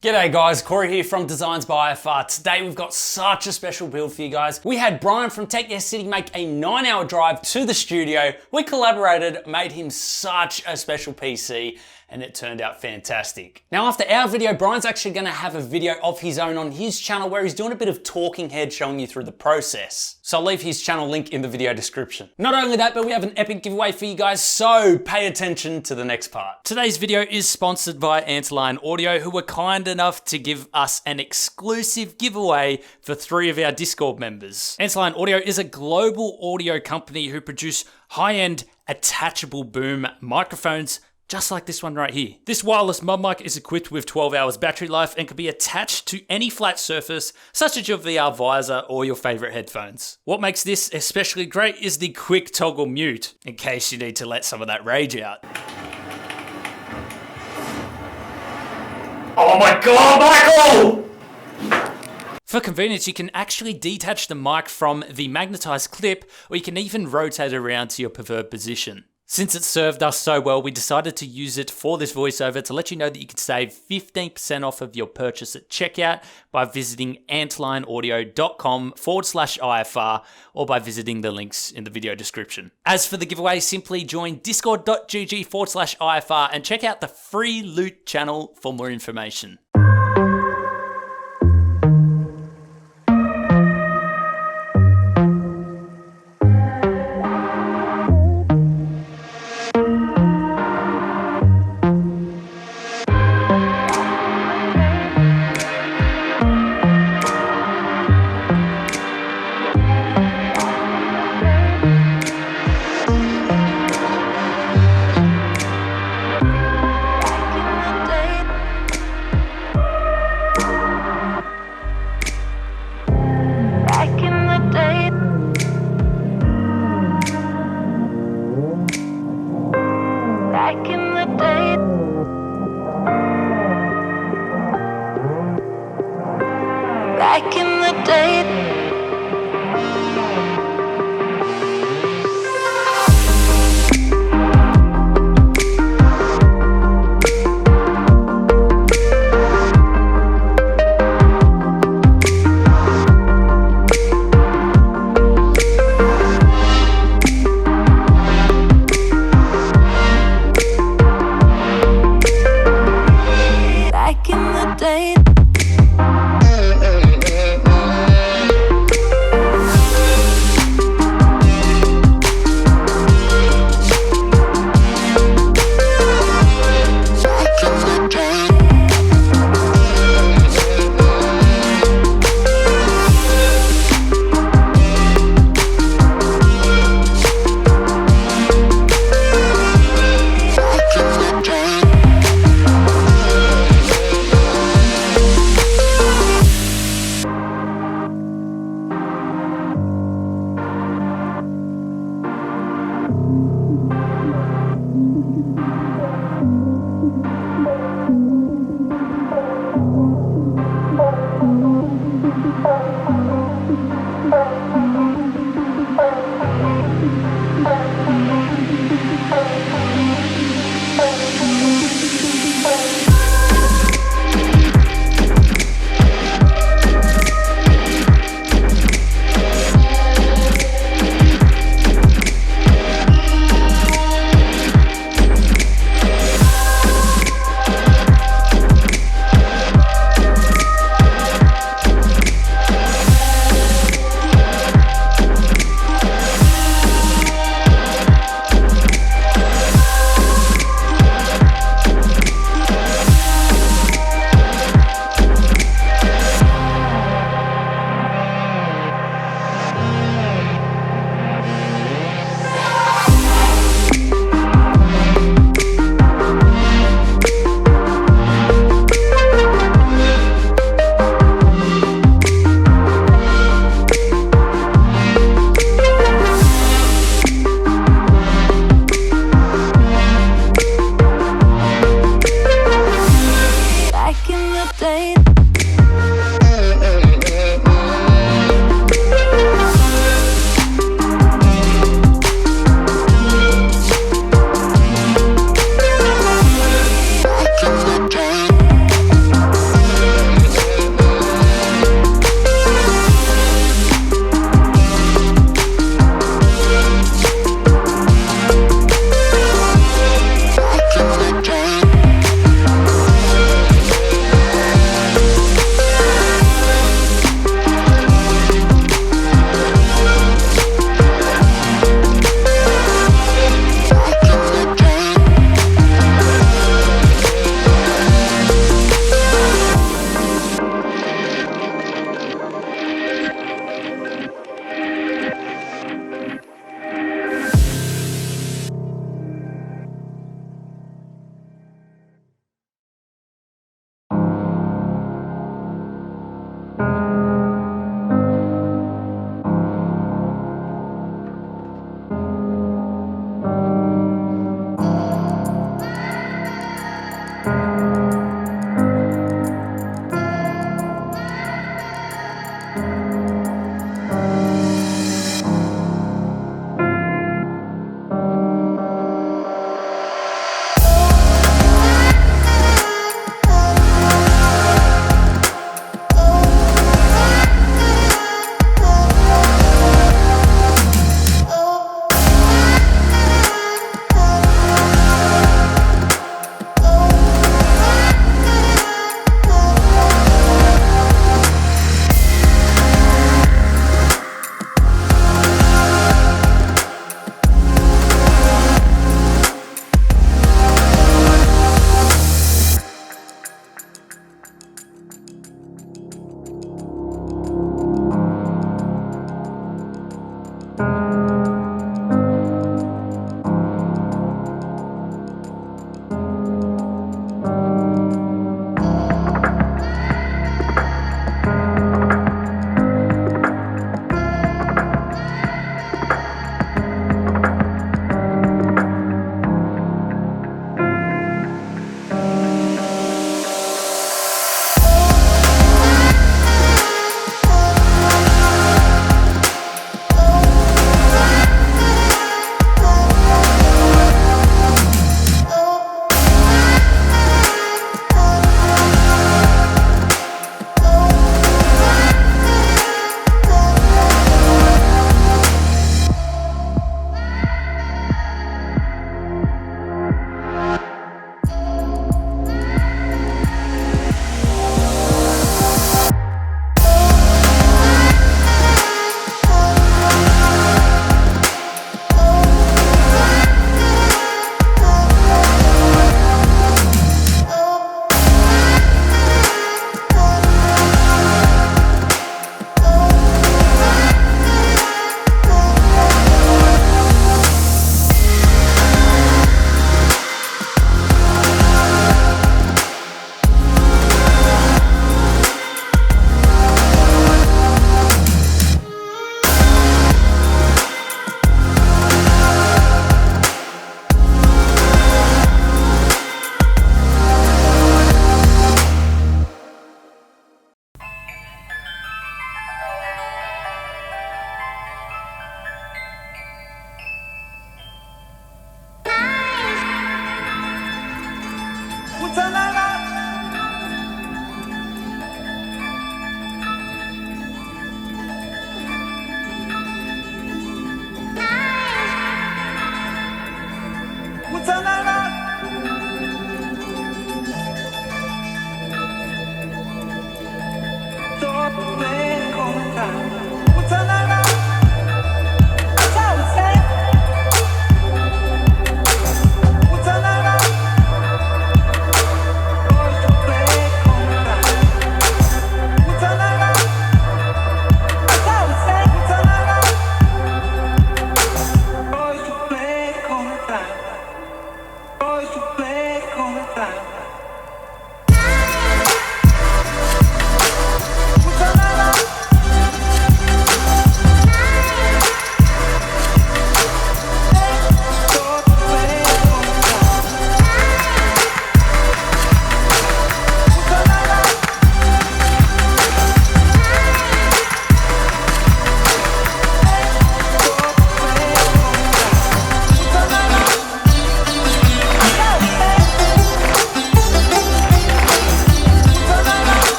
G'day guys, Corey here from Designs by IFR. Today we've got such a special build for you guys. We had Bryan from Tech Yes City make a 9-hour drive to the studio. We collaborated, made him such a special PC, and it turned out fantastic. Now after our video, Bryan's actually gonna have a video of his own on his channel where he's doing a bit of talking head showing you through the process. So I'll leave his channel link in the video description. Not only that, but we have an epic giveaway for you guys, so pay attention to the next part. Today's video is sponsored by Antlion Audio, who were kind enough to give us an exclusive giveaway for 3 of our Discord members. Antlion Audio is a global audio company who produce high-end attachable boom microphones just like this one right here. This wireless mod mic is equipped with 12 hours battery life and can be attached to any flat surface, such as your VR visor or your favorite headphones. What makes this especially great is the quick toggle mute, in case you need to let some of that rage out. Oh my God, Michael! For convenience, you can actually detach the mic from the magnetized clip, or you can even rotate it around to your preferred position. Since it served us so well, we decided to use it for this voiceover to let you know that you can save 15% off of your purchase at checkout by visiting antlionaudio.com/IFR or by visiting the links in the video description. As for the giveaway, simply join discord.gg/IFR and check out the free loot channel for more information. Back in the day. Back in the day.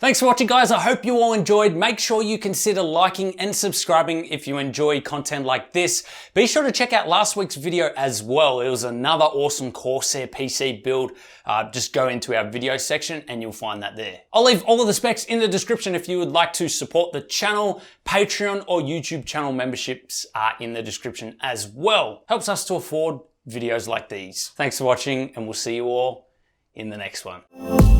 Thanks for watching, guys. I hope you all enjoyed. Make sure you consider liking and subscribing if you enjoy content like this. Be sure to check out last week's video as well. It was another awesome Corsair PC build. Just go into our video section and you'll find that there. I'll leave all of the specs in the description if you would like to support the channel. Patreon or YouTube channel memberships are in the description as well. Helps us to afford videos like these. Thanks for watching, and we'll see you all in the next one.